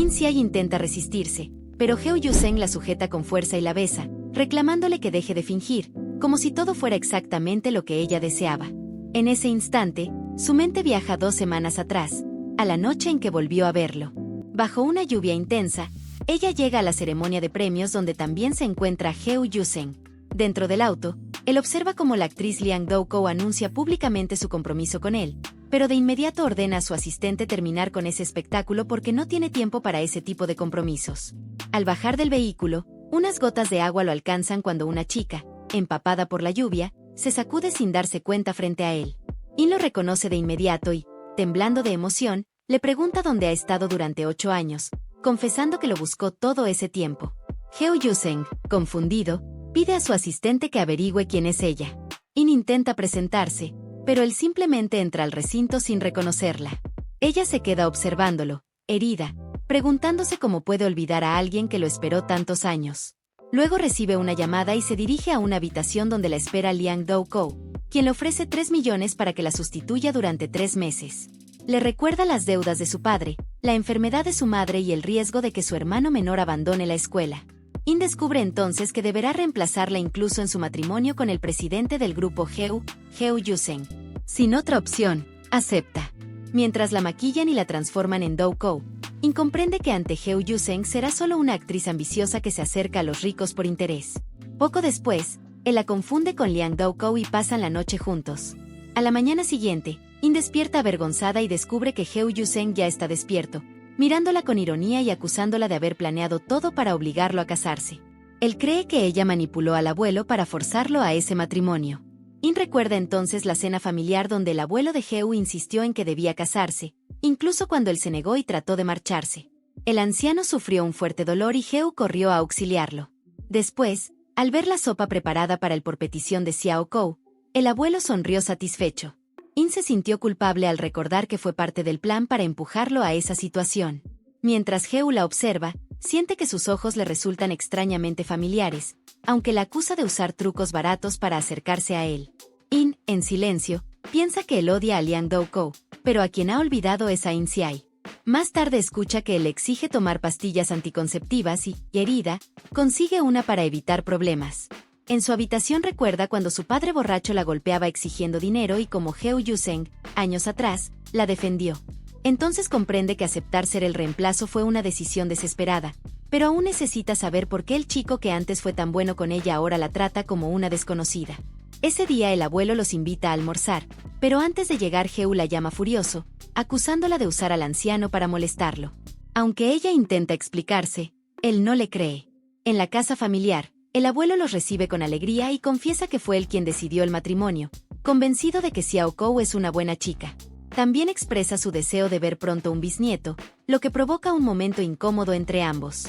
In Xiai intenta resistirse, pero Heo Yuseng la sujeta con fuerza y la besa, reclamándole que deje de fingir, como si todo fuera exactamente lo que ella deseaba. En ese instante, su mente viaja 2 semanas atrás, a la noche en que volvió a verlo. Bajo una lluvia intensa, ella llega a la ceremonia de premios donde también se encuentra Heo Yuseng. Dentro del auto, él observa cómo la actriz Liang Doukou anuncia públicamente su compromiso con él, pero de inmediato ordena a su asistente terminar con ese espectáculo porque no tiene tiempo para ese tipo de compromisos. Al bajar del vehículo, unas gotas de agua lo alcanzan cuando una chica, empapada por la lluvia, se sacude sin darse cuenta frente a él. In lo reconoce de inmediato y, temblando de emoción, le pregunta dónde ha estado durante 8 años, confesando que lo buscó todo ese tiempo. Heo Yuseng, confundido, pide a su asistente que averigüe quién es ella. In intenta presentarse, pero él simplemente entra al recinto sin reconocerla. Ella se queda observándolo, herida, preguntándose cómo puede olvidar a alguien que lo esperó tantos años. Luego recibe una llamada y se dirige a una habitación donde la espera Liang Doukou, quien le ofrece 3 millones para que la sustituya durante 3 meses. Le recuerda las deudas de su padre, la enfermedad de su madre y el riesgo de que su hermano menor abandone la escuela. In descubre entonces que deberá reemplazarla incluso en su matrimonio con el presidente del grupo Heo Yuseng. Sin otra opción, acepta. Mientras la maquillan y la transforman en Doukou, In comprende que ante Heo Yuseng será solo una actriz ambiciosa que se acerca a los ricos por interés. Poco después, él la confunde con Liang Doukou y pasan la noche juntos. A la mañana siguiente, In despierta avergonzada y descubre que Heo Yuseng ya está despierto, mirándola con ironía y acusándola de haber planeado todo para obligarlo a casarse. Él cree que ella manipuló al abuelo para forzarlo a ese matrimonio. In recuerda entonces la cena familiar donde el abuelo de Heo insistió en que debía casarse, incluso cuando él se negó y trató de marcharse. El anciano sufrió un fuerte dolor y Heo corrió a auxiliarlo. Después, al ver la sopa preparada para él por petición de Xiao Kou, el abuelo sonrió satisfecho. In se sintió culpable al recordar que fue parte del plan para empujarlo a esa situación. Mientras Heo la observa, siente que sus ojos le resultan extrañamente familiares, aunque la acusa de usar trucos baratos para acercarse a él. In, en silencio, piensa que él odia a Liang Doukou, pero a quien ha olvidado es a In Xiai. Más tarde escucha que él le exige tomar pastillas anticonceptivas y, herida, consigue una para evitar problemas. En su habitación recuerda cuando su padre borracho la golpeaba exigiendo dinero y como Heo Yuseng, años atrás, la defendió. Entonces comprende que aceptar ser el reemplazo fue una decisión desesperada, pero aún necesita saber por qué el chico que antes fue tan bueno con ella ahora la trata como una desconocida. Ese día el abuelo los invita a almorzar, pero antes de llegar Heo la llama furioso, acusándola de usar al anciano para molestarlo. Aunque ella intenta explicarse, él no le cree. En la casa familiar, el abuelo los recibe con alegría y confiesa que fue él quien decidió el matrimonio, convencido de que Xiao Kou es una buena chica. También expresa su deseo de ver pronto un bisnieto, lo que provoca un momento incómodo entre ambos.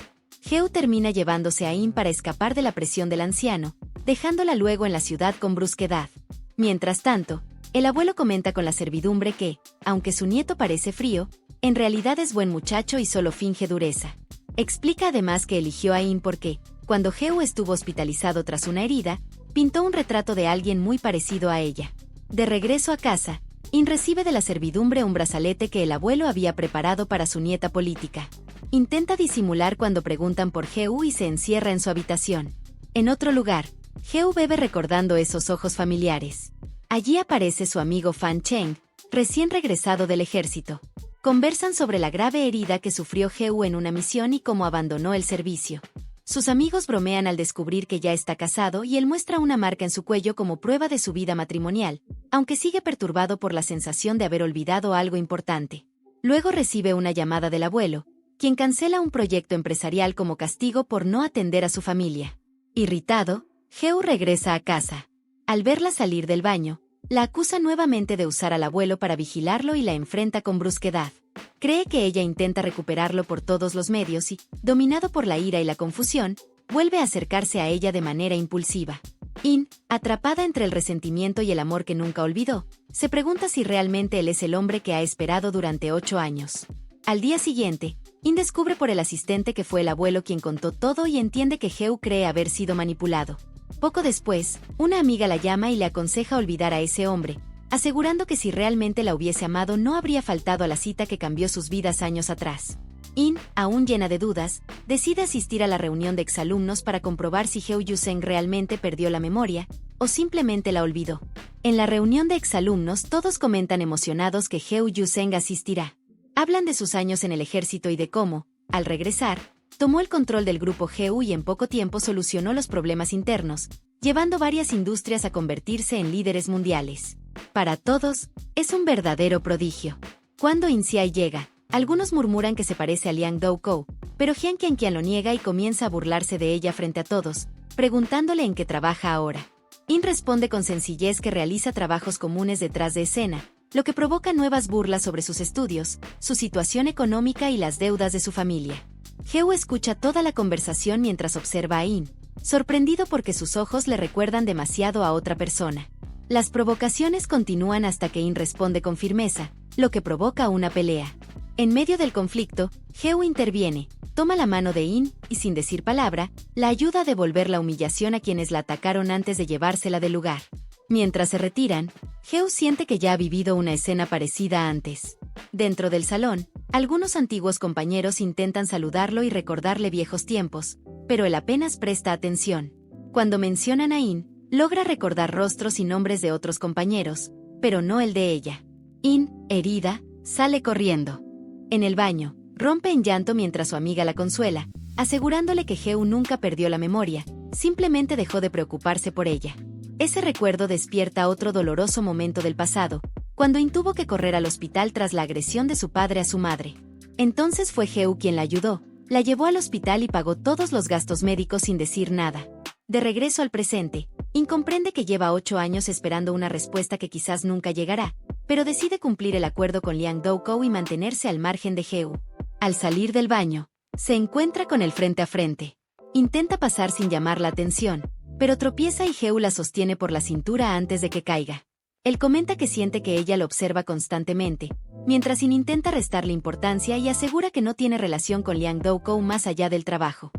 Heo termina llevándose a In para escapar de la presión del anciano, dejándola luego en la ciudad con brusquedad. Mientras tanto, el abuelo comenta con la servidumbre que, aunque su nieto parece frío, en realidad es buen muchacho y solo finge dureza. Explica además que eligió a In porque, cuando Heo estuvo hospitalizado tras una herida, pintó un retrato de alguien muy parecido a ella. De regreso a casa, In recibe de la servidumbre un brazalete que el abuelo había preparado para su nieta política. Intenta disimular cuando preguntan por Heo y se encierra en su habitación. En otro lugar, Heo bebe recordando esos ojos familiares. Allí aparece su amigo Fan Cheng, recién regresado del ejército. Conversan sobre la grave herida que sufrió Heo en una misión y cómo abandonó el servicio. Sus amigos bromean al descubrir que ya está casado y él muestra una marca en su cuello como prueba de su vida matrimonial, aunque sigue perturbado por la sensación de haber olvidado algo importante. Luego recibe una llamada del abuelo, quien cancela un proyecto empresarial como castigo por no atender a su familia. Irritado, Heo regresa a casa. Al verla salir del baño, la acusa nuevamente de usar al abuelo para vigilarlo y la enfrenta con brusquedad. Cree que ella intenta recuperarlo por todos los medios y, dominado por la ira y la confusión, vuelve a acercarse a ella de manera impulsiva. In, atrapada entre el resentimiento y el amor que nunca olvidó, se pregunta si realmente él es el hombre que ha esperado durante 8 años. Al día siguiente, In descubre por el asistente que fue el abuelo quien contó todo y entiende que Heo cree haber sido manipulado. Poco después, una amiga la llama y le aconseja olvidar a ese hombre, asegurando que si realmente la hubiese amado no habría faltado a la cita que cambió sus vidas años atrás. In, aún llena de dudas, decide asistir a la reunión de exalumnos para comprobar si Heo Yuseng realmente perdió la memoria, o simplemente la olvidó. En la reunión de exalumnos todos comentan emocionados que Heo Yuseng asistirá. Hablan de sus años en el ejército y de cómo, al regresar, tomó el control del grupo Heo y en poco tiempo solucionó los problemas internos, llevando varias industrias a convertirse en líderes mundiales. Para todos, es un verdadero prodigio. Cuando In Xiai llega, algunos murmuran que se parece a Liang Doukou, pero Jian Qianqian lo niega y comienza a burlarse de ella frente a todos, preguntándole en qué trabaja ahora. In responde con sencillez que realiza trabajos comunes detrás de escena, lo que provoca nuevas burlas sobre sus estudios, su situación económica y las deudas de su familia. Heo escucha toda la conversación mientras observa a In, sorprendido porque sus ojos le recuerdan demasiado a otra persona. Las provocaciones continúan hasta que In responde con firmeza, lo que provoca una pelea. En medio del conflicto, Heo interviene, toma la mano de In y sin decir palabra, la ayuda a devolver la humillación a quienes la atacaron antes de llevársela del lugar. Mientras se retiran, Heo siente que ya ha vivido una escena parecida antes. Dentro del salón, algunos antiguos compañeros intentan saludarlo y recordarle viejos tiempos, pero él apenas presta atención. Cuando mencionan a In, logra recordar rostros y nombres de otros compañeros, pero no el de ella. In, herida, sale corriendo. En el baño, rompe en llanto mientras su amiga la consuela, asegurándole que Heo nunca perdió la memoria, simplemente dejó de preocuparse por ella. Ese recuerdo despierta otro doloroso momento del pasado, cuando In tuvo que correr al hospital tras la agresión de su padre a su madre. Entonces fue Heo quien la ayudó, la llevó al hospital y pagó todos los gastos médicos sin decir nada. De regreso al presente, In comprende que lleva 8 años esperando una respuesta que quizás nunca llegará, pero decide cumplir el acuerdo con Liang Doukou y mantenerse al margen de Heo. Al salir del baño, se encuentra con él frente a frente. Intenta pasar sin llamar la atención, pero tropieza y Heo la sostiene por la cintura antes de que caiga. Él comenta que siente que ella lo observa constantemente, mientras In intenta restarle importancia y asegura que no tiene relación con Liang Doukou más allá del trabajo.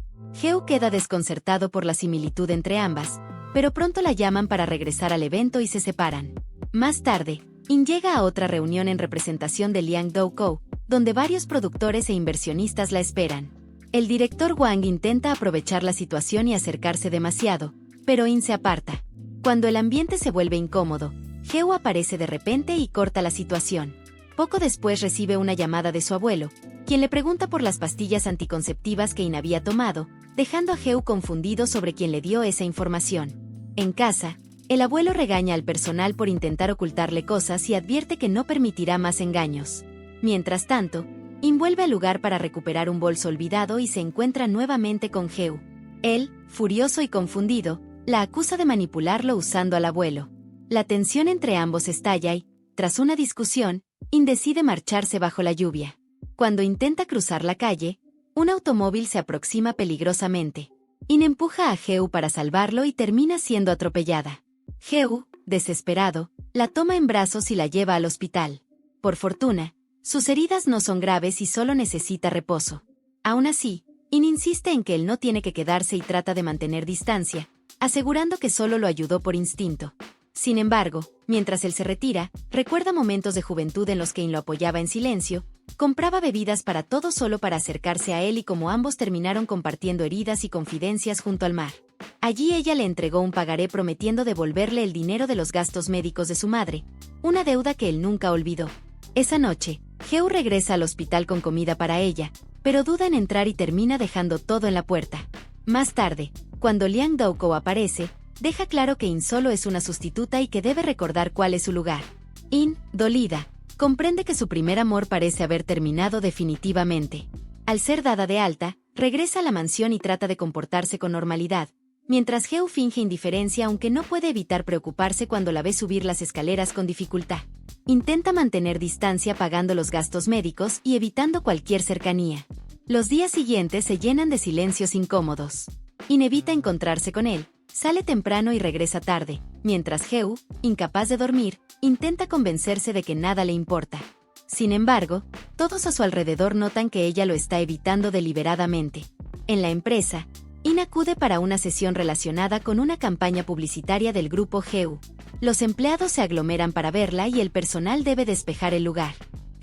Heo queda desconcertado por la similitud entre ambas, pero pronto la llaman para regresar al evento y se separan. Más tarde, In llega a otra reunión en representación de Liang Doukou, donde varios productores e inversionistas la esperan. El director Wang intenta aprovechar la situación y acercarse demasiado, pero In se aparta. Cuando el ambiente se vuelve incómodo, Heo aparece de repente y corta la situación. Poco después recibe una llamada de su abuelo, quien le pregunta por las pastillas anticonceptivas que In había tomado, dejando a Heo confundido sobre quién le dio esa información. En casa, el abuelo regaña al personal por intentar ocultarle cosas y advierte que no permitirá más engaños. Mientras tanto, In vuelve al lugar para recuperar un bolso olvidado y se encuentra nuevamente con Heo. Él, furioso y confundido, la acusa de manipularlo usando al abuelo. La tensión entre ambos estalla y, tras una discusión, In decide marcharse bajo la lluvia. Cuando intenta cruzar la calle, un automóvil se aproxima peligrosamente. In empuja a Heo para salvarlo y termina siendo atropellada. Heo, desesperado, la toma en brazos y la lleva al hospital. Por fortuna, sus heridas no son graves y solo necesita reposo. Aún así, In insiste en que él no tiene que quedarse y trata de mantener distancia, asegurando que solo lo ayudó por instinto. Sin embargo, mientras él se retira, recuerda momentos de juventud en los que In lo apoyaba en silencio, compraba bebidas para todos solo para acercarse a él y como ambos terminaron compartiendo heridas y confidencias junto al mar. Allí ella le entregó un pagaré prometiendo devolverle el dinero de los gastos médicos de su madre, una deuda que él nunca olvidó. Esa noche, Heo regresa al hospital con comida para ella, pero duda en entrar y termina dejando todo en la puerta. Más tarde, cuando Liang Doukou aparece, deja claro que In solo es una sustituta y que debe recordar cuál es su lugar. In, dolida, comprende que su primer amor parece haber terminado definitivamente. Al ser dada de alta, regresa a la mansión y trata de comportarse con normalidad, mientras Heo finge indiferencia aunque no puede evitar preocuparse cuando la ve subir las escaleras con dificultad. Intenta mantener distancia pagando los gastos médicos y evitando cualquier cercanía. Los días siguientes se llenan de silencios incómodos. In evita encontrarse con él, sale temprano y regresa tarde, mientras Heo, incapaz de dormir, intenta convencerse de que nada le importa. Sin embargo, todos a su alrededor notan que ella lo está evitando deliberadamente. En la empresa, In acude para una sesión relacionada con una campaña publicitaria del grupo Heo. Los empleados se aglomeran para verla y el personal debe despejar el lugar.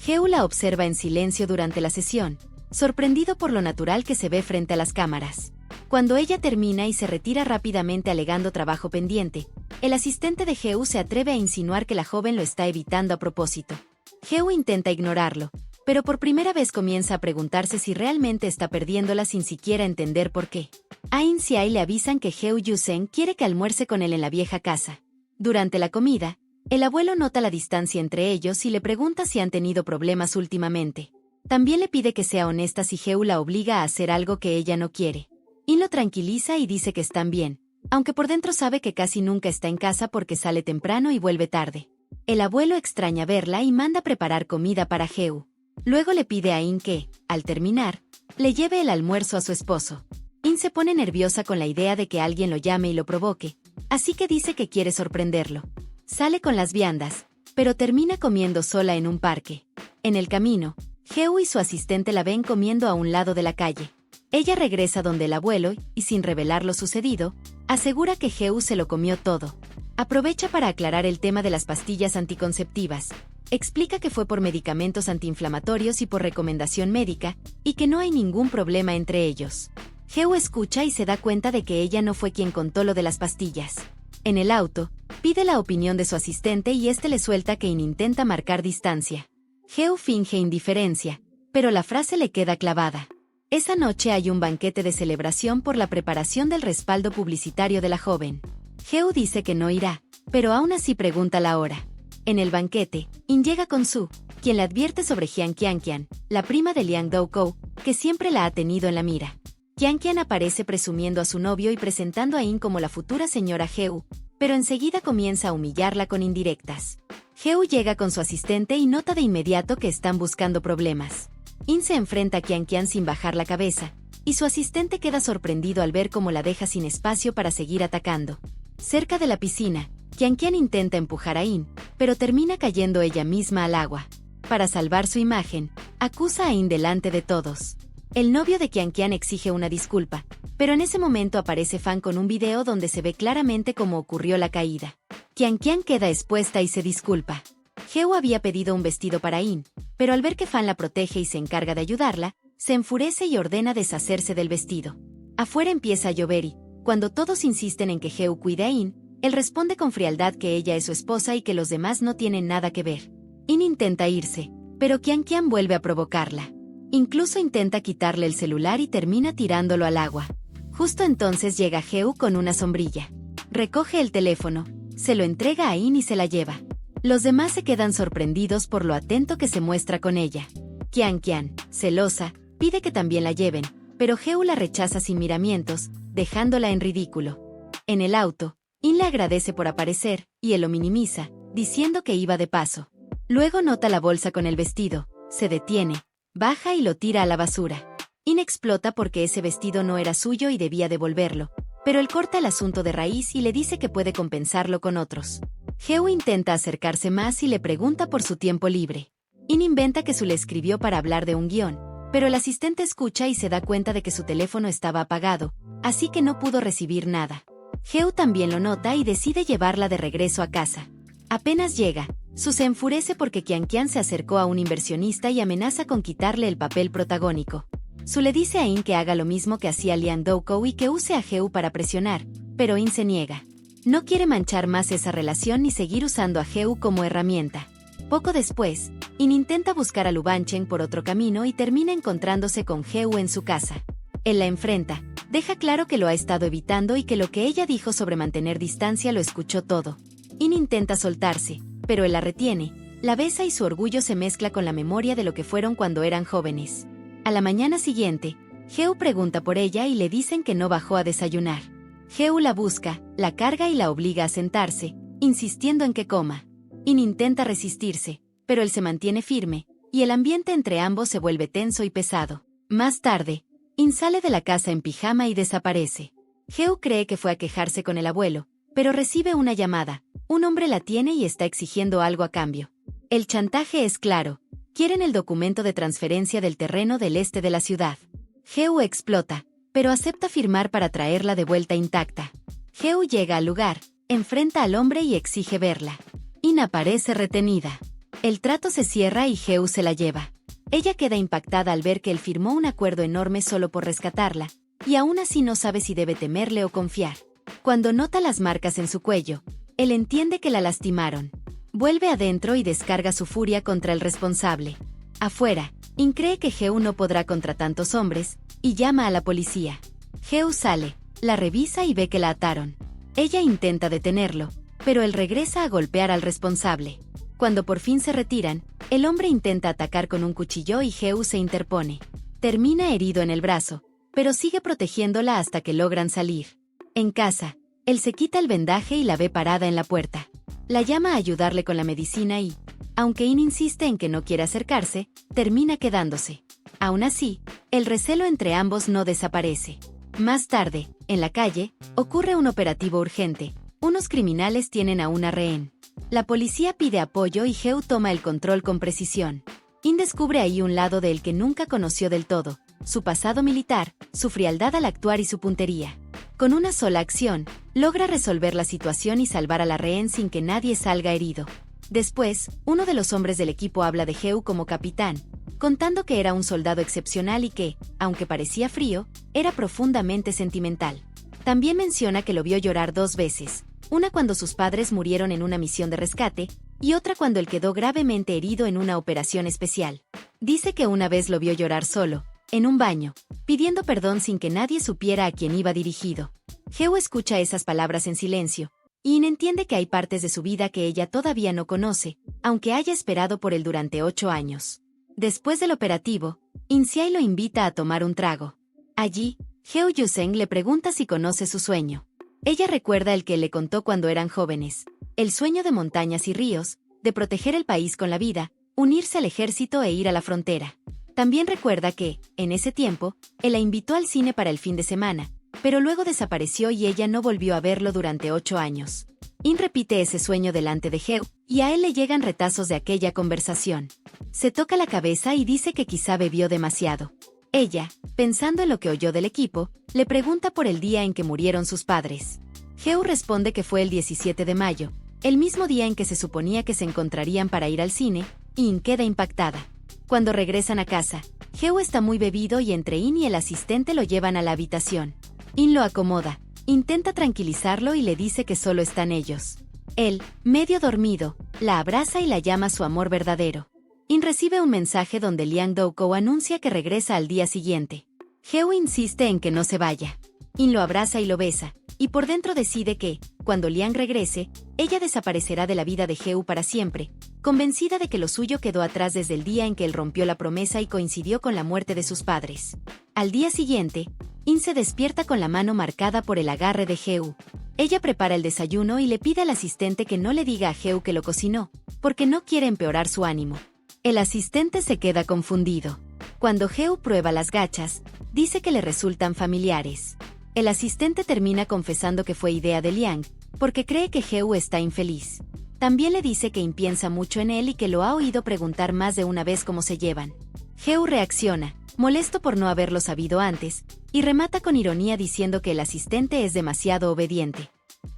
Heo la observa en silencio durante la sesión, sorprendido por lo natural que se ve frente a las cámaras. Cuando ella termina y se retira rápidamente alegando trabajo pendiente, el asistente de Geu se atreve a insinuar que la joven lo está evitando a propósito. Geu intenta ignorarlo, pero por primera vez comienza a preguntarse si realmente está perdiéndola sin siquiera entender por qué. Ain y Ai le avisan que Heo Yusen quiere que almuerce con él en la vieja casa. Durante la comida, el abuelo nota la distancia entre ellos y le pregunta si han tenido problemas últimamente. También le pide que sea honesta si Geu la obliga a hacer algo que ella no quiere. In lo tranquiliza y dice que están bien, aunque por dentro sabe que casi nunca está en casa porque sale temprano y vuelve tarde. El abuelo extraña verla y manda preparar comida para Geu. Luego le pide a In que, al terminar, le lleve el almuerzo a su esposo. In se pone nerviosa con la idea de que alguien lo llame y lo provoque, así que dice que quiere sorprenderlo. Sale con las viandas, pero termina comiendo sola en un parque. En el camino, Geu y su asistente la ven comiendo a un lado de la calle. Ella regresa donde el abuelo y, sin revelar lo sucedido, asegura que Geu se lo comió todo. Aprovecha para aclarar el tema de las pastillas anticonceptivas. Explica que fue por medicamentos antiinflamatorios y por recomendación médica, y que no hay ningún problema entre ellos. Geu escucha y se da cuenta de que ella no fue quien contó lo de las pastillas. En el auto, pide la opinión de su asistente y este le suelta que In intenta marcar distancia. Geu finge indiferencia, pero la frase le queda clavada. Esa noche hay un banquete de celebración por la preparación del respaldo publicitario de la joven. Geu dice que no irá, pero aún así pregunta la hora. En el banquete, In llega con Su, quien le advierte sobre Jian Qianqian, la prima de Liang Doukou, que siempre la ha tenido en la mira. Qianqian aparece presumiendo a su novio y presentando a In como la futura señora Geu, pero enseguida comienza a humillarla con indirectas. Geu llega con su asistente y nota de inmediato que están buscando problemas. In se enfrenta a Qianqian sin bajar la cabeza, y su asistente queda sorprendido al ver cómo la deja sin espacio para seguir atacando. Cerca de la piscina, Qianqian intenta empujar a In, pero termina cayendo ella misma al agua. Para salvar su imagen, acusa a In delante de todos. El novio de Qianqian exige una disculpa, pero en ese momento aparece Fan con un video donde se ve claramente cómo ocurrió la caída. Qianqian queda expuesta y se disculpa. Geu había pedido un vestido para In, pero al ver que Fan la protege y se encarga de ayudarla, se enfurece y ordena deshacerse del vestido. Afuera empieza a llover y, cuando todos insisten en que Geu cuide a In, él responde con frialdad que ella es su esposa y que los demás no tienen nada que ver. In intenta irse, pero Qianqian vuelve a provocarla. Incluso intenta quitarle el celular y termina tirándolo al agua. Justo entonces llega Geu con una sombrilla. Recoge el teléfono, se lo entrega a In y se la lleva. Los demás se quedan sorprendidos por lo atento que se muestra con ella. Qianqian, celosa, pide que también la lleven, pero Geu la rechaza sin miramientos, dejándola en ridículo. En el auto, In le agradece por aparecer, y él lo minimiza, diciendo que iba de paso. Luego nota la bolsa con el vestido, se detiene, baja y lo tira a la basura. In explota porque ese vestido no era suyo y debía devolverlo, pero él corta el asunto de raíz y le dice que puede compensarlo con otros. Geu intenta acercarse más y le pregunta por su tiempo libre. In inventa que Su le escribió para hablar de un guión, pero el asistente escucha y se da cuenta de que su teléfono estaba apagado, así que no pudo recibir nada. Geu también lo nota y decide llevarla de regreso a casa. Apenas llega, Su se enfurece porque Qianqian se acercó a un inversionista y amenaza con quitarle el papel protagónico. Su le dice a In que haga lo mismo que hacía Liang Doukou y que use a Geu para presionar, pero In se niega. No quiere manchar más esa relación ni seguir usando a Geu como herramienta. Poco después, In intenta buscar a Lu Banchen por otro camino y termina encontrándose con Geu en su casa. Él la enfrenta, deja claro que lo ha estado evitando y que lo que ella dijo sobre mantener distancia lo escuchó todo. In intenta soltarse, pero él la retiene, la besa y su orgullo se mezcla con la memoria de lo que fueron cuando eran jóvenes. A la mañana siguiente, Geu pregunta por ella y le dicen que no bajó a desayunar. Geu la busca, la carga y la obliga a sentarse, insistiendo en que coma. In intenta resistirse, pero él se mantiene firme, y el ambiente entre ambos se vuelve tenso y pesado. Más tarde, In sale de la casa en pijama y desaparece. Geu cree que fue a quejarse con el abuelo, pero recibe una llamada. Un hombre la tiene y está exigiendo algo a cambio. El chantaje es claro. Quieren el documento de transferencia del terreno del este de la ciudad. Geu explota, pero acepta firmar para traerla de vuelta intacta. Geu llega al lugar, enfrenta al hombre y exige verla. In aparece retenida. El trato se cierra y Geu se la lleva. Ella queda impactada al ver que él firmó un acuerdo enorme solo por rescatarla, y aún así no sabe si debe temerle o confiar. Cuando nota las marcas en su cuello, él entiende que la lastimaron. Vuelve adentro y descarga su furia contra el responsable. Afuera, In cree que Geu no podrá contra tantos hombres, y llama a la policía. Geu sale, la revisa y ve que la ataron. Ella intenta detenerlo, pero él regresa a golpear al responsable. Cuando por fin se retiran, el hombre intenta atacar con un cuchillo y Geu se interpone. Termina herido en el brazo, pero sigue protegiéndola hasta que logran salir. En casa, él se quita el vendaje y la ve parada en la puerta. La llama a ayudarle con la medicina y, aunque In insiste en que no quiere acercarse, termina quedándose. Aún así, el recelo entre ambos no desaparece. Más tarde, en la calle, ocurre un operativo urgente. Unos criminales tienen a una rehén. La policía pide apoyo y Geu toma el control con precisión. In descubre ahí un lado de él que nunca conoció del todo: su pasado militar, su frialdad al actuar y su puntería. Con una sola acción, logra resolver la situación y salvar a la rehén sin que nadie salga herido. Después, uno de los hombres del equipo habla de Geu como capitán, contando que era un soldado excepcional y que, aunque parecía frío, era profundamente sentimental. También menciona que lo vio llorar 2 veces, una cuando sus padres murieron en una misión de rescate, y otra cuando él quedó gravemente herido en una operación especial. Dice que una vez lo vio llorar solo, en un baño, pidiendo perdón sin que nadie supiera a quién iba dirigido. Geu escucha esas palabras en silencio, y In entiende que hay partes de su vida que ella todavía no conoce, aunque haya esperado por él durante 8 años. Después del operativo, In Xiai lo invita a tomar un trago. Allí, Geu Yuseng le pregunta si conoce su sueño. Ella recuerda el que le contó cuando eran jóvenes: el sueño de montañas y ríos, de proteger el país con la vida, unirse al ejército e ir a la frontera. También recuerda que, en ese tiempo, él la invitó al cine para el fin de semana, pero luego desapareció y ella no volvió a verlo durante 8 años. In repite ese sueño delante de Geu, y a él le llegan retazos de aquella conversación. Se toca la cabeza y dice que quizá bebió demasiado. Ella, pensando en lo que oyó del equipo, le pregunta por el día en que murieron sus padres. Geu responde que fue el 17 de mayo, el mismo día en que se suponía que se encontrarían para ir al cine, y In queda impactada. Cuando regresan a casa, Geu está muy bebido y entre In y el asistente lo llevan a la habitación. In lo acomoda, intenta tranquilizarlo y le dice que solo están ellos. Él, medio dormido, la abraza y la llama su amor verdadero. In recibe un mensaje donde Liang Doukou anuncia que regresa al día siguiente. Geu insiste en que no se vaya. In lo abraza y lo besa, y por dentro decide que, cuando Liang regrese, ella desaparecerá de la vida de Geu para siempre, convencida de que lo suyo quedó atrás desde el día en que él rompió la promesa y coincidió con la muerte de sus padres. Al día siguiente, In se despierta con la mano marcada por el agarre de Geu. Ella prepara el desayuno y le pide al asistente que no le diga a Geu que lo cocinó, porque no quiere empeorar su ánimo. El asistente se queda confundido. Cuando Geu prueba las gachas, dice que le resultan familiares. El asistente termina confesando que fue idea de Liang, porque cree que Geu está infeliz. También le dice que In piensa mucho en él y que lo ha oído preguntar más de una vez cómo se llevan. Geu reacciona, molesto por no haberlo sabido antes, y remata con ironía diciendo que el asistente es demasiado obediente.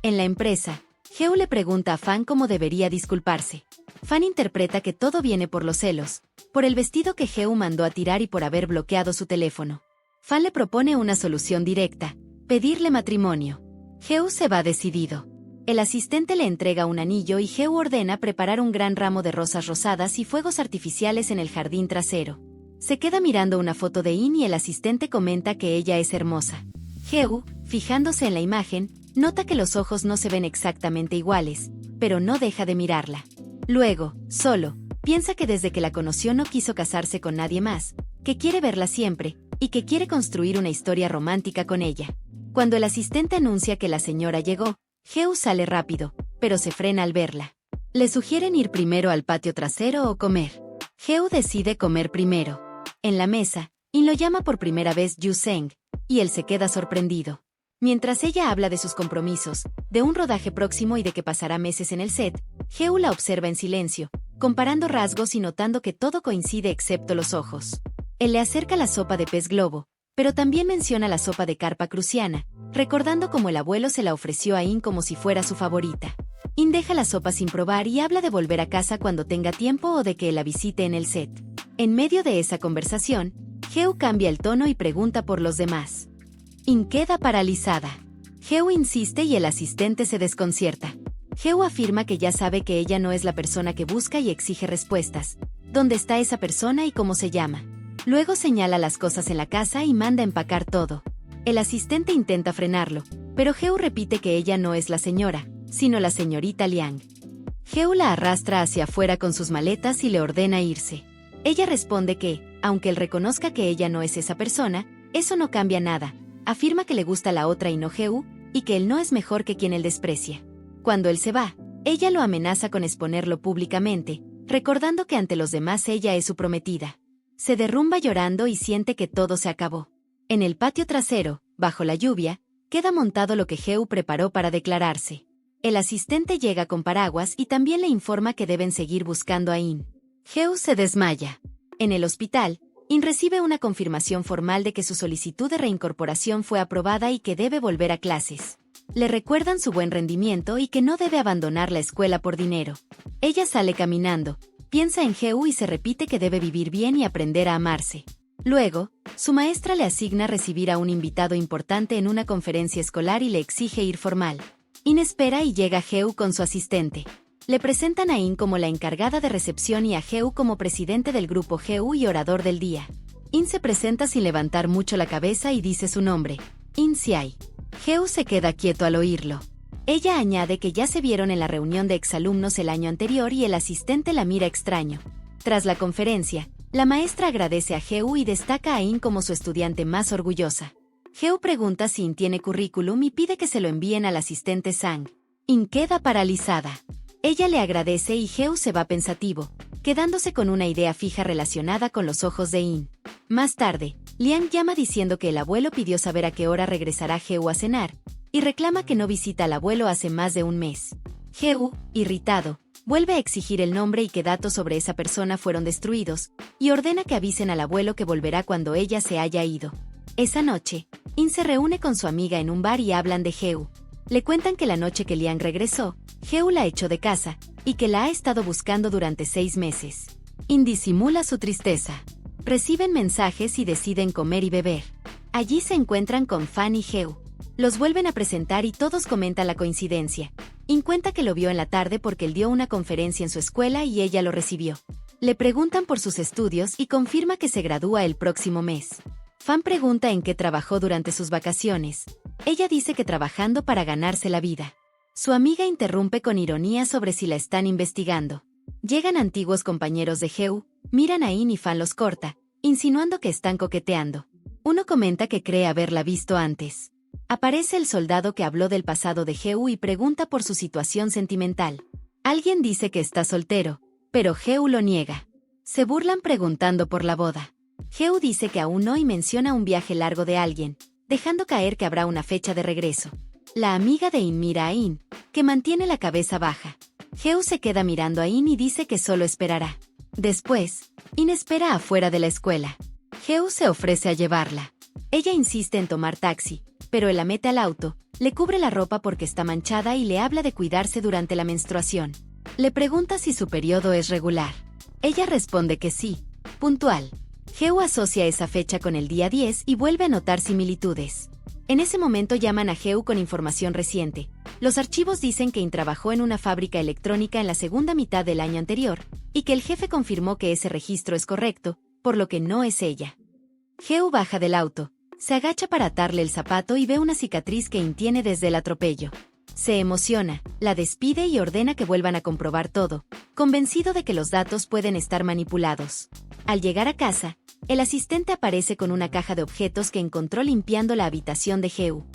En la empresa, Geu le pregunta a Fan cómo debería disculparse. Fan interpreta que todo viene por los celos, por el vestido que Geu mandó a tirar y por haber bloqueado su teléfono. Fan le propone una solución directa: pedirle matrimonio. Geu se va decidido. El asistente le entrega un anillo y Geu ordena preparar un gran ramo de rosas rosadas y fuegos artificiales en el jardín trasero. Se queda mirando una foto de In y el asistente comenta que ella es hermosa. Geu, fijándose en la imagen, nota que los ojos no se ven exactamente iguales, pero no deja de mirarla. Luego, solo, piensa que desde que la conoció no quiso casarse con nadie más, que quiere verla siempre, y que quiere construir una historia romántica con ella. Cuando el asistente anuncia que la señora llegó, Geu sale rápido, pero se frena al verla. Le sugieren ir primero al patio trasero o comer. Geu decide comer primero. En la mesa, In lo llama por primera vez Yuseng, y él se queda sorprendido. Mientras ella habla de sus compromisos, de un rodaje próximo y de que pasará meses en el set, Geu la observa en silencio, comparando rasgos y notando que todo coincide excepto los ojos. Él le acerca la sopa de pez globo, pero también menciona la sopa de carpa cruciana, recordando cómo el abuelo se la ofreció a In como si fuera su favorita. In deja la sopa sin probar y habla de volver a casa cuando tenga tiempo o de que la visite en el set. En medio de esa conversación, Heo cambia el tono y pregunta por los demás. In queda paralizada. Heo insiste y el asistente se desconcierta. Heo afirma que ya sabe que ella no es la persona que busca y exige respuestas. ¿Dónde está esa persona y cómo se llama? Luego señala las cosas en la casa y manda empacar todo. El asistente intenta frenarlo, pero Heo repite que ella no es la señora, sino la señorita Liang. Heo la arrastra hacia afuera con sus maletas y le ordena irse. Ella responde que, aunque él reconozca que ella no es esa persona, eso no cambia nada. Afirma que le gusta la otra y no Heo, y que él no es mejor que quien él desprecia. Cuando él se va, ella lo amenaza con exponerlo públicamente, recordando que ante los demás ella es su prometida. Se derrumba llorando y siente que todo se acabó. En el patio trasero, bajo la lluvia, queda montado lo que Heo preparó para declararse. El asistente llega con paraguas y también le informa que deben seguir buscando a In. Heo se desmaya. En el hospital, In recibe una confirmación formal de que su solicitud de reincorporación fue aprobada y que debe volver a clases. Le recuerdan su buen rendimiento y que no debe abandonar la escuela por dinero. Ella sale caminando, piensa en Heo y se repite que debe vivir bien y aprender a amarse. Luego, su maestra le asigna recibir a un invitado importante en una conferencia escolar y le exige ir formal. In espera y llega Heo con su asistente. Le presentan a In como la encargada de recepción y a Heo como presidente del grupo Heo y orador del día. In se presenta sin levantar mucho la cabeza y dice su nombre, In Siai. Heo se queda quieto al oírlo. Ella añade que ya se vieron en la reunión de exalumnos el año anterior y el asistente la mira extraño. Tras la conferencia, la maestra agradece a Heo y destaca a In como su estudiante más orgullosa. Heo pregunta si In tiene currículum y pide que se lo envíen al asistente Sang. In queda paralizada. Ella le agradece y Heo se va pensativo, quedándose con una idea fija relacionada con los ojos de In. Más tarde, Liang llama diciendo que el abuelo pidió saber a qué hora regresará Heo a cenar, y reclama que no visita al abuelo hace más de un mes. Heo, irritado, vuelve a exigir el nombre y qué datos sobre esa persona fueron destruidos, y ordena que avisen al abuelo que volverá cuando ella se haya ido. Esa noche, In se reúne con su amiga en un bar y hablan de Heo. Le cuentan que la noche que Liang regresó, Heo la echó de casa, y que la ha estado buscando durante 6 meses. In disimula su tristeza. Reciben mensajes y deciden comer y beber. Allí se encuentran con Fan y Heo. Los vuelven a presentar y todos comentan la coincidencia. In cuenta que lo vio en la tarde porque él dio una conferencia en su escuela y ella lo recibió. Le preguntan por sus estudios y confirma que se gradúa el próximo mes. Fan pregunta en qué trabajó durante sus vacaciones. Ella dice que trabajando para ganarse la vida. Su amiga interrumpe con ironía sobre si la están investigando. Llegan antiguos compañeros de Heo, miran a In y Fan los corta, insinuando que están coqueteando. Uno comenta que cree haberla visto antes. Aparece el soldado que habló del pasado de Heo y pregunta por su situación sentimental. Alguien dice que está soltero, pero Heo lo niega. Se burlan preguntando por la boda. Heo dice que aún no y menciona un viaje largo de alguien, dejando caer que habrá una fecha de regreso. La amiga de In mira a In, que mantiene la cabeza baja. Heo se queda mirando a In y dice que solo esperará. Después, In espera afuera de la escuela. Heo se ofrece a llevarla. Ella insiste en tomar taxi, pero él la mete al auto, le cubre la ropa porque está manchada y le habla de cuidarse durante la menstruación. Le pregunta si su periodo es regular. Ella responde que sí, puntual. Heo asocia esa fecha con el día 10 y vuelve a notar similitudes. En ese momento llaman a Heo con información reciente. Los archivos dicen que In trabajó en una fábrica electrónica en la segunda mitad del año anterior, y que el jefe confirmó que ese registro es correcto, por lo que no es ella. Heo baja del auto, se agacha para atarle el zapato y ve una cicatriz que In tiene desde el atropello. Se emociona, la despide y ordena que vuelvan a comprobar todo, convencido de que los datos pueden estar manipulados. Al llegar a casa, el asistente aparece con una caja de objetos que encontró limpiando la habitación de Heo.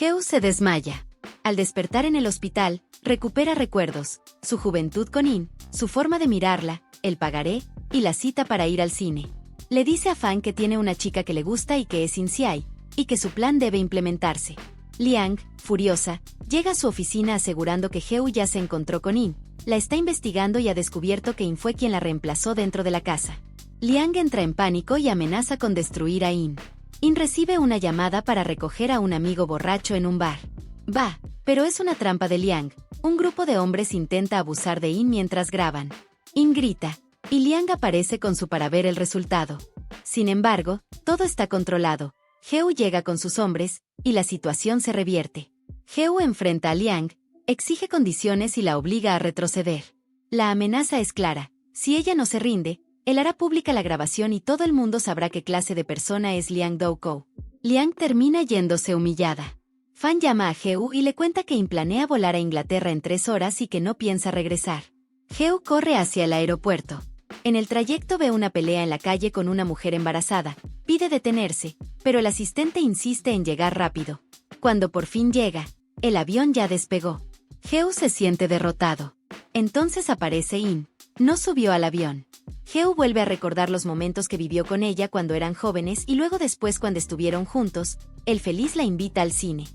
Heo se desmaya. Al despertar en el hospital, recupera recuerdos, su juventud con In, su forma de mirarla, el pagaré, y la cita para ir al cine. Le dice a Fan que tiene una chica que le gusta y que es In Siai, y que su plan debe implementarse. Liang, furiosa, llega a su oficina asegurando que Heo ya se encontró con In, la está investigando y ha descubierto que In fue quien la reemplazó dentro de la casa. Liang entra en pánico y amenaza con destruir a In. In recibe una llamada para recoger a un amigo borracho en un bar. Va, pero es una trampa de Liang. Un grupo de hombres intenta abusar de In mientras graban. In grita, y Liang aparece con su para ver el resultado. Sin embargo, todo está controlado. Heu llega con sus hombres, y la situación se revierte. Heu enfrenta a Liang, exige condiciones y la obliga a retroceder. La amenaza es clara: si ella no se rinde, él hará pública la grabación y todo el mundo sabrá qué clase de persona es Liang Doukou. Liang termina yéndose humillada. Fan llama a Heu y le cuenta que planea volar a Inglaterra en 3 horas y que no piensa regresar. Heu corre hacia el aeropuerto. En el trayecto ve una pelea en la calle con una mujer embarazada. Pide detenerse, pero el asistente insiste en llegar rápido. Cuando por fin llega, el avión ya despegó. Heu se siente derrotado. Entonces aparece In. No subió al avión. Heu vuelve a recordar los momentos que vivió con ella cuando eran jóvenes y luego después cuando estuvieron juntos. El feliz la invita al cine.